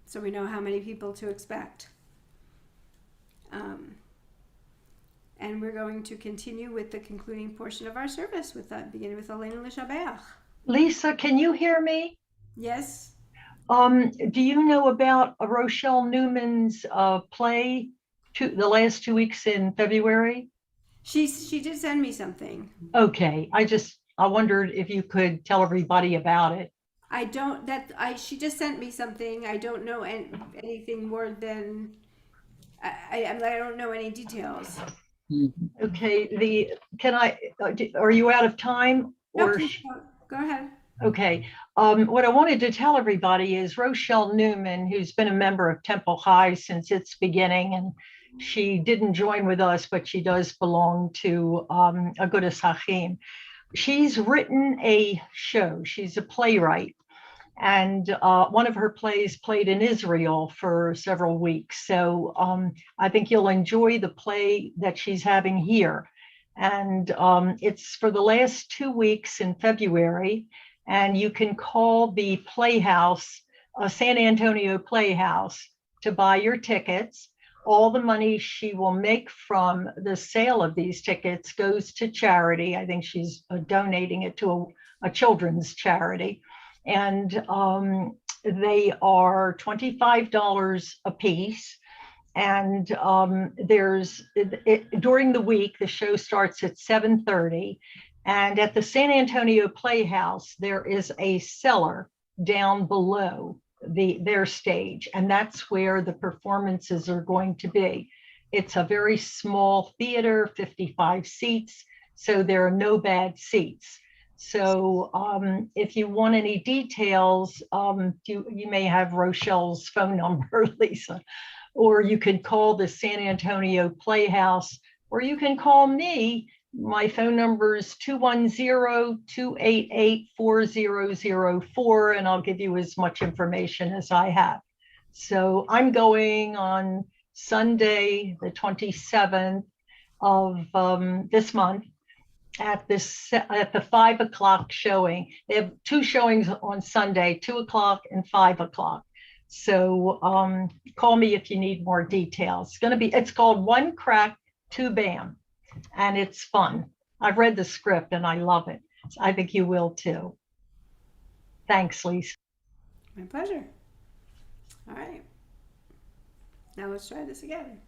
So we know how many people to expect. And we're going to continue with the concluding portion of our service with that, beginning with Elena L'Shabbat. Lisa, can you hear me? Yes. Do you know about Rochelle Newman's play the last 2 weeks in February? She did send me something. Okay, I wondered if you could tell everybody about it. She just sent me something. I don't know anything more than I don't know any details. Okay, are you out of time? No, please, go ahead. Okay, what I wanted to tell everybody is Rochelle Newman, who's been a member of Temple High since its beginning, and she didn't join with us, but she does belong to Agudas Hachim. She's written a show. She's a playwright, and one of her plays played in Israel for several weeks. So I think you'll enjoy the play that she's having here. And it's for the last 2 weeks in February, and you can call the Playhouse, San Antonio Playhouse, to buy your tickets. All the money she will make from the sale of these tickets goes to charity. I think she's donating it to a children's charity. And they are $25 a piece. And during the week, the show starts at 7:30. And at the San Antonio Playhouse, there is a cellar down below their stage, and that's where the performances are going to be. It's a very small theater, 55 seats, so there are no bad seats. So if you want any details, you may have Rochelle's phone number, Lisa, or you can call the San Antonio Playhouse, or you can call me. My phone number is 210-288-4004, and I'll give you as much information as I have. So I'm going on Sunday, the 27th of this month, at the 5 o'clock showing. They have 2 showings on Sunday, 2 o'clock and 5 o'clock. So call me if you need more details. It's called One Crack, Two Bam, and it's fun. I've read the script and I love it. I think you will too. Thanks, Lisa. My pleasure. All right. Now let's try this again.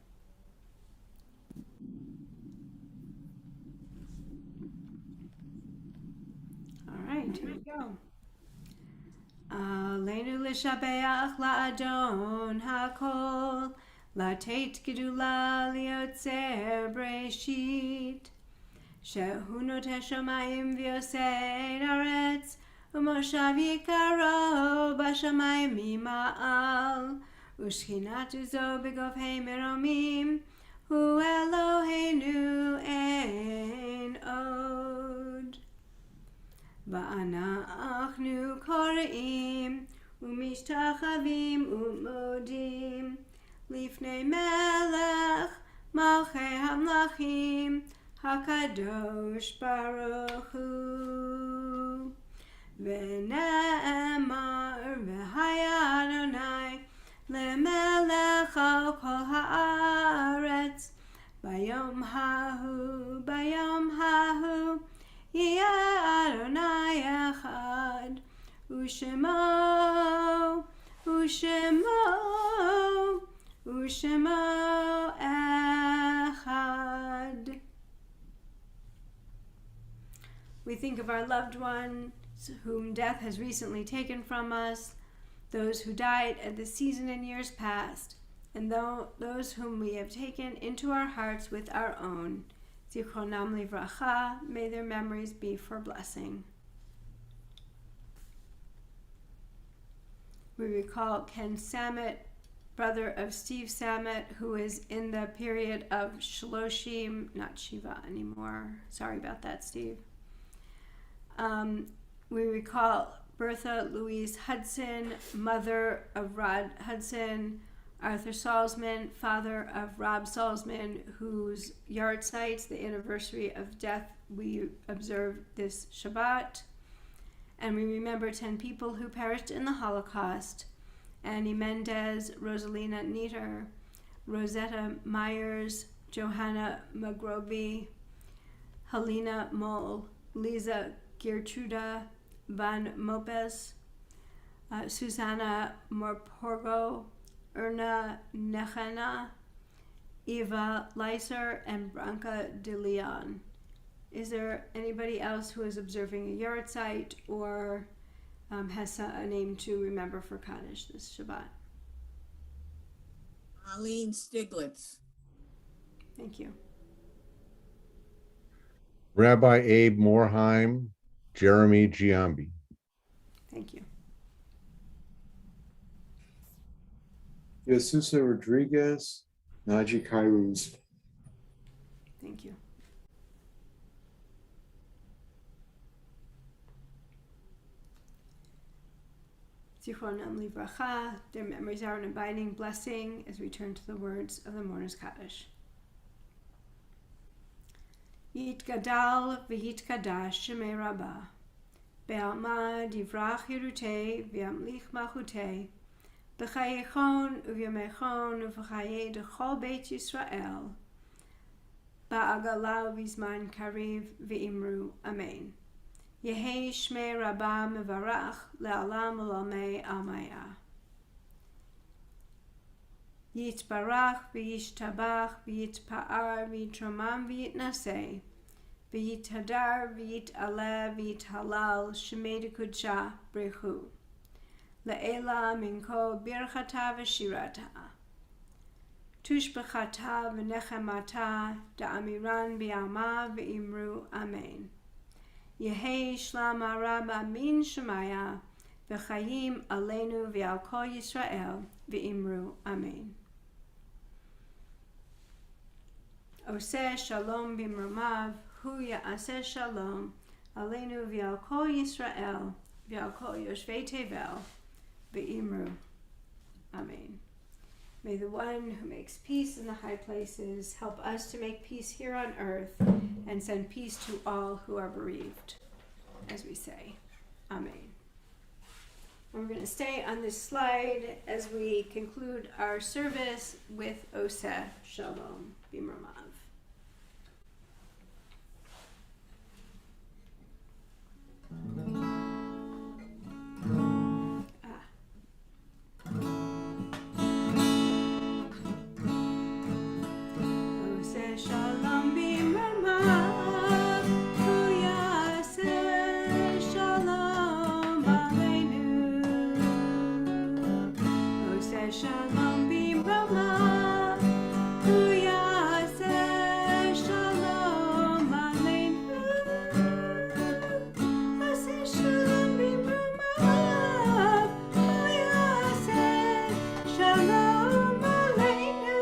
All right, here we go. Aleinu l'shabeach la'adon hakol, לתת גדולה ליוצר בראשית, שהוא נוטה שמיים ועושה ארץ, ומושב יקרו בשמיים ממעל, ושכינת זו בגופי מרומים, הוא אלוהינו אין עוד. ואנחנו קוראים ומשתחווים ומודים לפני מלך מלכי המלכים הקדוש ברוך הוא. ונאמר והיה אדוני למלך על כל הארץ ביום ההוא יהיה אדוני אחד ושמו echad. We think of our loved ones whom death has recently taken from us, those who died at the season in years past, and those whom we have taken into our hearts with our own. Zichronam livracha, may their memories be for blessing. We recall Ken Samet, brother of Steve Samet, who is in the period of Shloshim, not Shiva anymore. Sorry about that, Steve. We recall Bertha Louise Hudson, mother of Rod Hudson, Arthur Salzman, father of Rob Salzman, whose yahrzeit, the anniversary of death, we observe this Shabbat. And we remember 10 people who perished in the Holocaust: Annie Mendez, Rosalina Nieder, Rosetta Myers, Johanna Magrobi, Helena Moll, Lisa Gertruda Van Mopes, Susanna Morporgo, Erna Nechana, Eva Leiser, and Branca de Leon. Is there anybody else who is observing a yahrzeit or has a name to remember for Kaddish this Shabbat? Arlene Stiglitz. Thank you. Rabbi Abe Morheim, Jeremy Giambi. Thank you. Jesus Rodriguez, Naji Kairuz. Thank you. Zichronam livracha, their memories are an abiding blessing as we turn to the words of the mourner's Kaddish. Yitgadal v'yitkadash shemei Rabbah, be'alma divrach yirutei v'yamlich malchutei, b'chayechon u'vyamechon u'v'chayei d'chol beit Yisrael, ba'agala v'zman kariv v'imru, amen. Yehi shmei Rabbah mevarach le'alam u'lamei almaya. Yitbarach v'yishtabach v'yitpa'ar v'yitromam v'yitnaseh v'yithadar v'yitaleh v'yithalal shemei d'kudsha brechu le'ela minko birchata v'shirata tushbechata v'nechemata da'amiran bi'alma v'imru amen. Yehi Shlama Rabba Min Shemaya, V'chayim Aleinu V'al Kol Yisrael, V'imru Amen. Oseh Shalom Bimromav, Hu Ya'aseh Shalom, Aleinu V'al Kol Yisrael, V'al Kol Yoshvei Tevel, V'imru Amen. May the one who makes peace in the high places help us to make peace here on earth and send peace to all who are bereaved, as we say. Amen. We're going to stay on this slide as we conclude our service with Oseh Shalom Bimromav. Oseh Shalom Bimromav, Hu Ya'aseh Shalom Aleinu. Oseh Shalom Bimromav, Hu Ya'aseh Shalom Aleinu. Oseh Shalom Bimromav, Hu Ya'aseh Shalom Aleinu.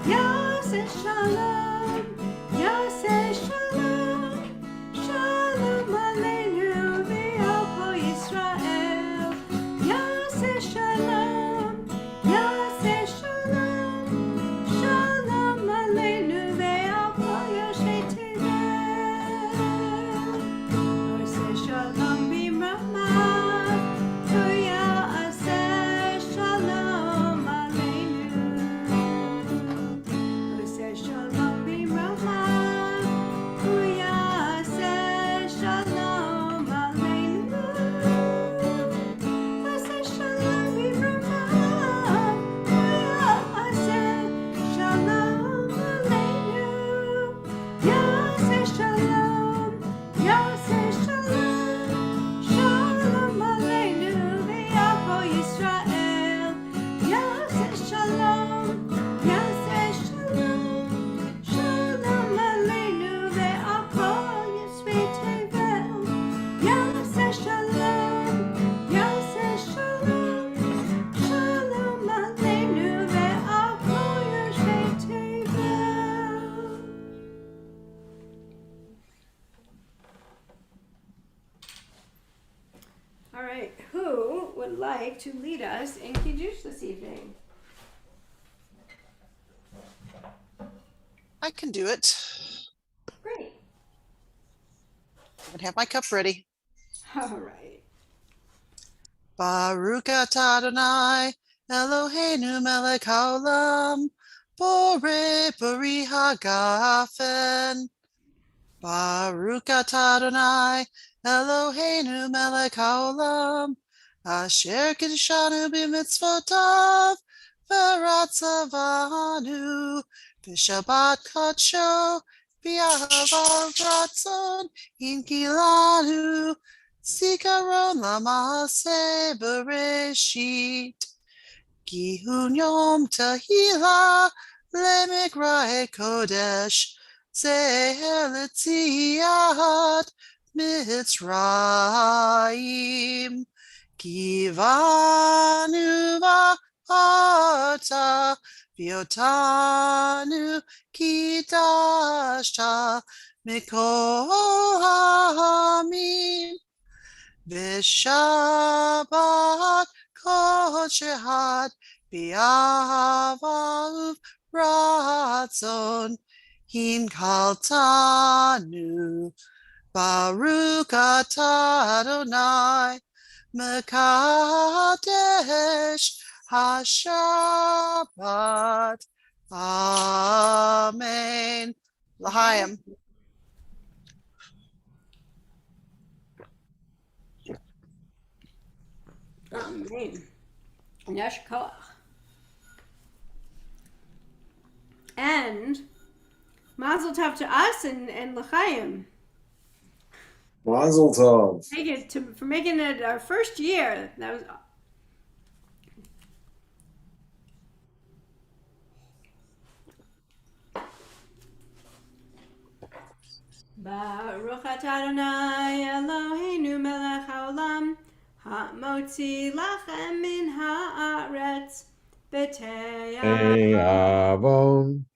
Yaseh Shalom, Yaseh Shalom, Shalom Aleinu v'al kol Yisrael. Yaseh Shalom, Yaseh Shalom, Shalom Aleinu v'al kol Yoshvei Tevel. Oseh Shalom Bimromav, Hu Ya'aseh Shalom Aleinu. Oseh Shalom Bimromav, Hu Ya'aseh Shalom Aleinu. Oseh Shalom Bimromav, Hu Ya'aseh Shalom Aleinu. Yaseh Shalom, Yaseh Shalom, Shalom Aleinu v'al kol Yisrael. Yaseh Shalom, Yaseh Shalom, Shalom Aleinu v'al kol Yoshvei Tevel. Yaseh Shalom, Yaseh Shalom, Shalom Aleinu v'al kol Yoshvei Tevel. All right, who would like to lead us in Kiddush this evening? I can do it. Great. I have my cup ready. All right. Baruch atah Adonai, Eloheinu melech haolam, borei peri hagafen. Baruch atah Adonai, Eloheinu melech haolam, asher kiddushanu b'mitzvotav, v'ratzavanu, v'shabbat kadsho, v'ahav ratzon, inkilanu, zikaron lamase bereshit. Gihun yom tahila, lemikrae kodesh, zeher letziat Mitzrayim. Kivanu v'ata, v'yotanu kidashta, mikol ha'amim. V'shabbat kodshehad, b'ahav ratzon, hinkaltanu. Baruch atah Adonai, mekadesh hashabbat. Amen. L'chaim. Amen. Yesh koach. And Mazel Tov to us and L'chaim. Mazel tov. For making it our first year. That was Baruch atah Adonai Eloheinu melech haolam ha'motzi lachem min ha'aretz b'tei Avon